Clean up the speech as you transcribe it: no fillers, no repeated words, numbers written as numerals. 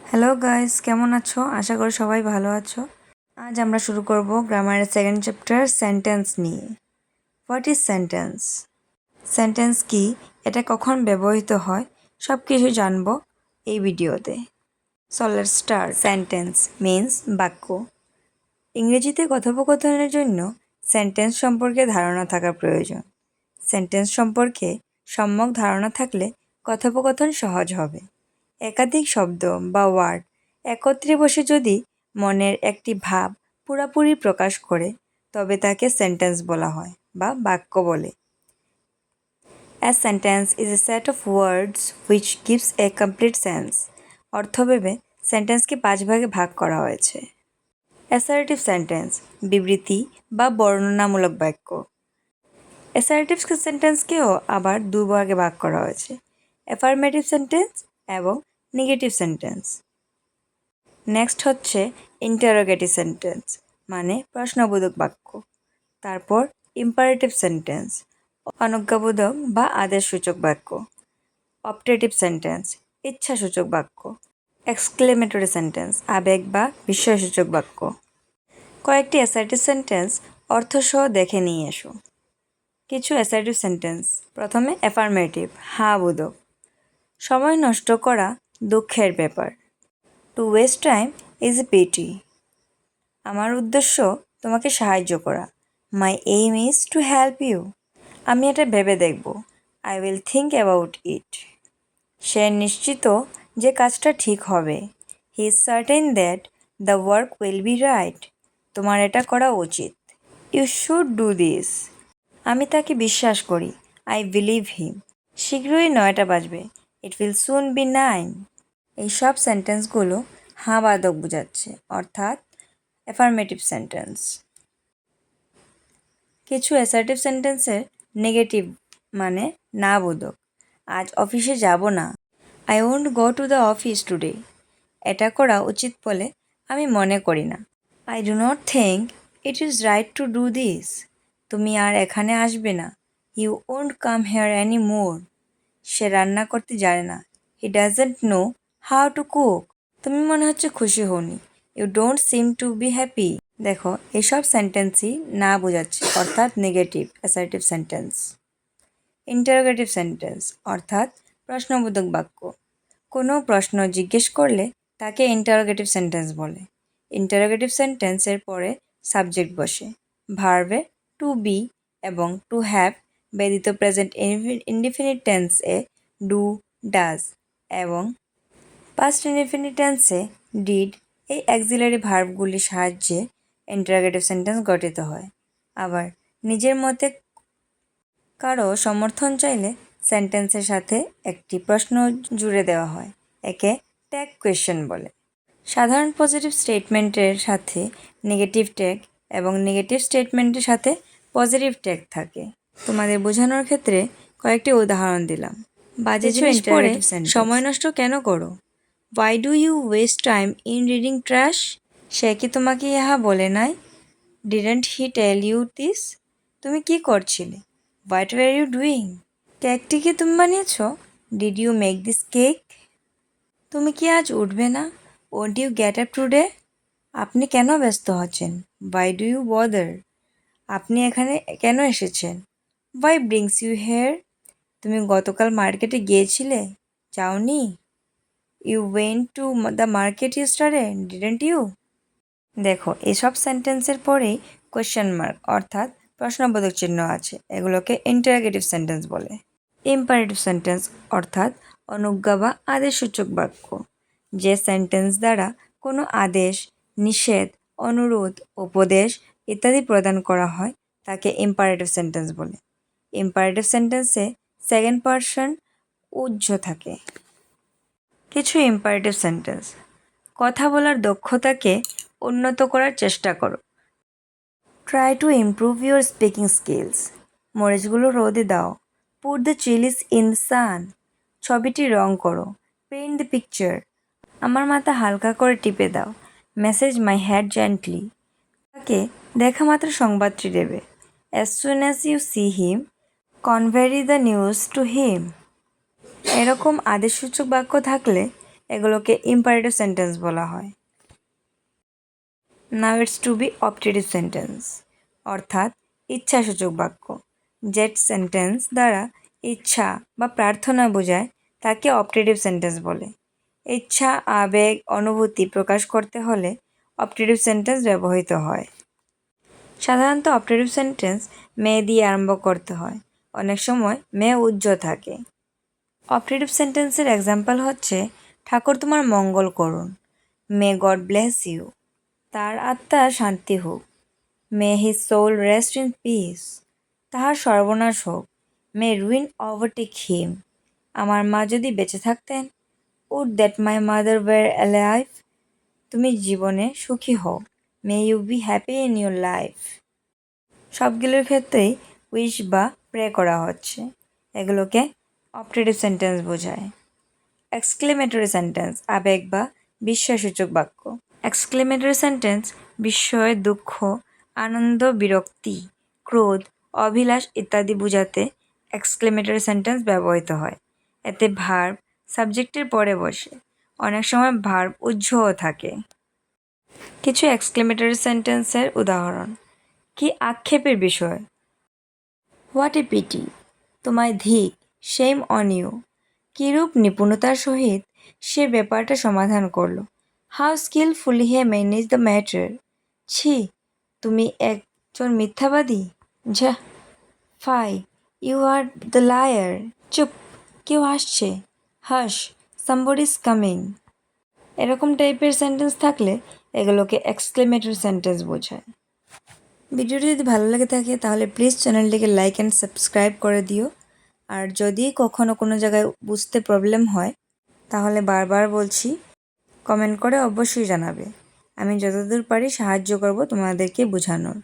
Hello guys, কেমন আছো? আশা করি সবাই ভালো আছো। আজ আমরা শুরু করব গ্রামারের সেকেন্ড চ্যাপ্টার সেন্টেন্স নিয়ে। What is sentence? সেন্টেন্স কি, এটা কখন ব্যবহৃত হয়, সব কিছু জানবো এই ভিডিওতে। So let's start. Sentence means বাক্য। ইংরেজিতে কথোপকথনের জন্য সেন্টেন্স সম্পর্কে ধারণা থাকা প্রয়োজন। সেন্টেন্স সম্পর্কে সম্যক ধারণা থাকলে কথোপকথন সহজ হবে। একাধিক শব্দ বা ওয়ার্ড একত্রে বসে যদি মনের একটি ভাব পুরোপুরি প্রকাশ করে তবে তাকে সেন্টেন্স বলা হয় বা বাক্য বলে। A sentence is a set of words which gives a complete sense. অর্থ ভেবে সেন্টেন্সকে 5 ভাগে ভাগ করা হয়েছে। অ্যাসার্টিভ সেন্টেন্স বিবৃতি বা বর্ণনামূলক বাক্য। অ্যাসার্টিভ সেন্টেন্সকেও আবার 2 ভাগে ভাগ করা হয়েছে, অ্যাফার্মেটিভ সেন্টেন্স এবং নেগেটিভ সেন্টেন্স। নেক্সট হচ্ছে ইন্টারোগেটিভ সেন্টেন্স মানে প্রশ্নবোধক বাক্য। তারপর ইম্পারেটিভ সেন্টেন্স অনজ্ঞাবোধক বা আদেশসূচক বাক্য। অপটেটিভ সেন্টেন্স ইচ্ছাসূচক বাক্য। এক্সক্লেমেটরি সেন্টেন্স আবেগ বা বিস্ময়সূচক বাক্য। কয়েকটি অ্যাসার্টিভ সেন্টেন্স অর্থসহ দেখে নিয়ে এসো। কিছু অ্যাসার্টিভ সেন্টেন্স। প্রথমে অ্যাফার্মেটিভ হ্যাঁ বোধক। সময় নষ্ট করা দুঃখের ব্যাপার। To waste time is a pity. আমার উদ্দেশ্য তোমাকে সাহায্য করা। My aim is to help you. আমি এটা ভেবে দেখব। I will think about it. সে নিশ্চিত যে কাজটা ঠিক হবে। He is certain that the work will be right. তোমার এটা করা উচিত। You should do this. আমি তাকে বিশ্বাস করি। I believe him. শীঘ্রই 9টা বাজবে। It will soon be 9। এই সব সেন্টেন্সগুলো হ্যাঁ বাদক বোঝাচ্ছে, অর্থাৎ অ্যাফার্মেটিভ সেন্টেন্স। কিছু অ্যাসার্টিভ সেন্টেন্সের নেগেটিভ মানে না বোধক। আজ অফিসে যাব না। I won't go to the office today. এটা করা উচিত বলে আমি মনে করি না। I do not think it is right to do this. তুমি আর এখানে আসবে না। You won't come here any more. সে রান্না করতে জানে না। He doesn't know how to cook. তুমি মনে হচ্ছে খুশি হওনি। You don't seem to be happy. দেখো, এইসব সেন্টেন্সই না বোঝাচ্ছে, অর্থাৎ negative assertive sentence. Interrogative sentence অর্থাৎ প্রশ্নবোধক বাক্য। কোনো প্রশ্ন জিজ্ঞেস করলে তাকে ইন্টারোগেটিভ সেন্টেন্স বলে। ইন্টারোগেটিভ সেন্টেন্সের পরে সাবজেক্ট বসে। ভার্বে টু বি এবং টু হ্যাভ ব্যতীত প্রেজেন্ট ইনডিফিনিট টেন্সে ডু, ডাজ এবং পাস্ট ইনডিফিনিট টেন্সে ডিড এই অ্যাক্সিলারি ভার্বগুলির সাহায্যে ইন্টারোগেটিভ সেন্টেন্স গঠিত হয়। আবার নিজের মতে কারো সমর্থন চাইলে সেন্টেন্সের সাথে একটি প্রশ্ন জুড়ে দেওয়া হয়। একে ট্যাগ কোয়েশ্চেন বলে। সাধারণ পজিটিভ স্টেটমেন্টের সাথে নেগেটিভ ট্যাগ এবং নেগেটিভ স্টেটমেন্টের সাথে পজিটিভ ট্যাগ থাকে। তোমাদের বোঝানোর ক্ষেত্রে কয়েকটি উদাহরণ দিলাম। বাজে জিনিস পড়ে সময় নষ্ট কেন করো? Why do you waste time in reading trash? সে কি তোমাকে ইহা বলে নাই? Didn't he tell you this? তুমি কি করছিলে? What were you doing? কেকটি কি তুমি বানিয়েছ? Did you make this cake? তুমি কি আজ উঠবে না? Won't you get up today? আপনি কেন ব্যস্ত হচ্ছেন? Why do you bother? আপনি এখানে কেন এসেছেন? Why brings you here? তুমি গতকাল মার্কেটে গিয়েছিলে? যাওনি? You went to the market yesterday, didn't you? দেখো, এসব সেন্টেন্সের পরেই কোয়েশ্চেন মার্ক অর্থাৎ প্রশ্নবোধক চিহ্ন আছে। এগুলোকে ইন্টারোগেটিভ সেন্টেন্স বলে। ইম্পারেটিভ সেন্টেন্স অর্থাৎ অনুজ্ঞা বা আদেশসূচক বাক্য। যে সেন্টেন্স দ্বারা কোনো আদেশ, নিষেধ, অনুরোধ, উপদেশ ইত্যাদি প্রদান করা হয় তাকে ইম্পারেটিভ সেন্টেন্স বলে। ইম্পারেটিভ সেন্টেন্সে সেকেন্ড পারসন উহ্য থাকে। কিছু ইম্পারেটিভ সেন্টেন্স। কথা বলার দক্ষতাকে উন্নত করার চেষ্টা করো। Try to improve your speaking skills. মরিচগুলো রোদে দাও। Put the chillies in the sun. ছবিটি রং করো। Paint the picture. আমার মাথা হালকা করে টিপে দাও। Massage my head gently. তাকে দেখা মাত্র সংবাদটি দেবে। As soon as you see him convey the news to him. এরকম আদেশসূচক বাক্য থাকলে এগুলোকে ইম্পারেটিভ সেন্টেন্স বলা হয়। Now it's to be optative sentence, অর্থাৎ ইচ্ছাসূচক বাক্য। যে সেন্টেন্স দ্বারা ইচ্ছা বা প্রার্থনা বোঝায় তাকে অপটেটিভ সেন্টেন্স বলে। ইচ্ছা, আবেগ, অনুভূতি প্রকাশ করতে হলে অপটেটিভ সেন্টেন্স ব্যবহৃত হয়। সাধারণত অপটেটিভ সেন্টেন্স মে দিয়ে আরম্ভ করতে হয়, অনেক সময় মে উজ্জ্বল থাকে। অপটেটিভ সেন্টেন্সের এক্সাম্পল হচ্ছে ঠাকুর তোমার মঙ্গল করুন, মে গড ব্লেস ইউ, তার আত্মার শান্তি হোক, may his soul rest in peace, তাহার সর্বনাশ হোক, মে রুইন ওভারটেক হিম, আমার মা যদি বেঁচে থাকতেন, would that my mother were alive, তুমি জীবনে সুখী হও, may you be happy in your life. সবগুলোর ক্ষেত্রেই উইশ বা প্রে করা হচ্ছে, এগুলোকে অপটেটিভ সেন্টেন্স বোঝায়। এক্সক্লেমেটরি সেন্টেন্স, আবেগ বা বিস্ময়সূচক বাক্য। এক্সক্লেমেটরি সেন্টেন্স বিস্ময়, দুঃখ, আনন্দ, বিরক্তি, ক্রোধ, অভিলাষ ইত্যাদি বোঝাতে এক্সক্লেমেটরি সেন্টেন্স ব্যবহৃত হয়। এতে ভার্ব সাবজেক্টের পরে বসে, অনেক সময় ভার্ব উহ্যও থাকে। কিছু এক্সক্লেমেটরি সেন্টেন্সের উদাহরণ: কি আক্ষেপের বিষয়, হোয়াট এ পিটি, তোমায় ধিক, শেম অন ইউ, কিরূপ নিপুণতার সহিত সে ব্যাপারটা সমাধান করলো, how skilfully he manage the matter, ছি, তুমি একজন মিথ্যাবাদী, ঝা, fie, you are the liar, চুপ, কেউ আসছে, হাস, সামবডি ইজ কামিং। এরকম টাইপের সেন্টেন্স থাকলে এগুলোকে এক্সক্লেমেটরি সেন্টেন্স বোঝায়। ভিডিওটি যদি ভালো লেগে থাকে তাহলে প্লিজ চ্যানেলটিকে লাইক অ্যান্ড সাবস্ক্রাইব করে দিও। আর যদি কখনো কোনো জায়গায় বুঝতে প্রবলেম হয় তাহলে বারবার বলছি, কমেন্ট করে অবশ্যই জানাবে। আমি যতদূর পারি সাহায্য করব তোমাদেরকে বোঝানোর।